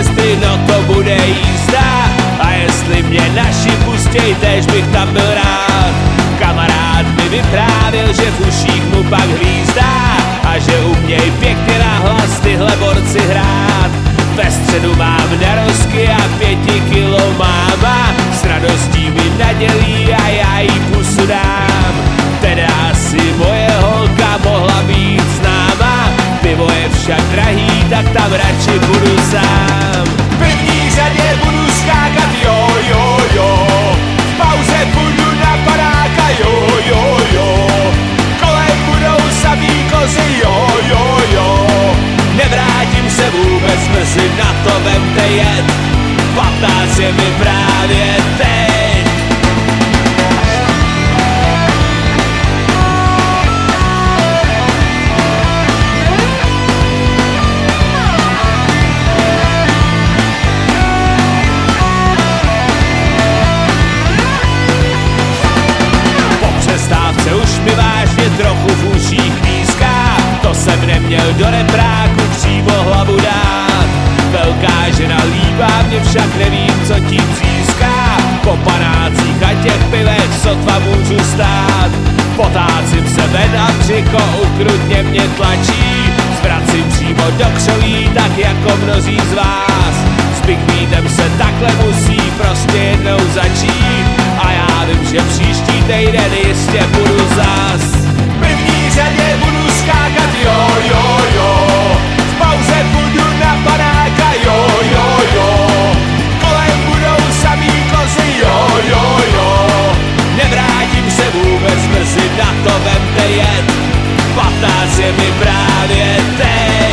cesty, no to bude jízda. A jestli mě naši pustěj, tež bych tam byl rád. Kamarád mi vyprávěl, že v uších mu pak hvízdá a že uměj pěkně nahlas tyhle borci hrát. Ve středu mám narozky a 5 kilo máma, s radostí mi nadělí a já jí pusu dám. Teda asi moje holka mohla být s náma, pivo je však drahý, tak tam radši budu sám. V první řadě budu skákat, jo, jo, jo, v pauze půjdu na panáka, jo, jo, jo, kolem budou samý kozy, jo, jo, jo, nevrátím se vůbec, mezi na to vemte jet, 15 je mi právě teď. Už mi vážně trochu v uších píská, to jsem neměl do repráku přímo hlavu dát. Velká žena líbá mě, však nevím, co tím získá. Po panácích a těch pivech sotva můžu stát. Potácím se ven a břiko ukrutně mě tlačí. Zvracím přímo do křoví, tak jako mnozí z vás. S Big Beatem se takhle musí prostě jednou začít. A já vím, že příští týden jistě budu zas. V první řadě budu skákat, jo, jo, jo, v pauze půjdu na panáka, jo, jo, jo, kolem budou samý kozy, jo, jo, jo, nevrátím se vůbec, mezi na to vemte jet, 15 je mi právě teď.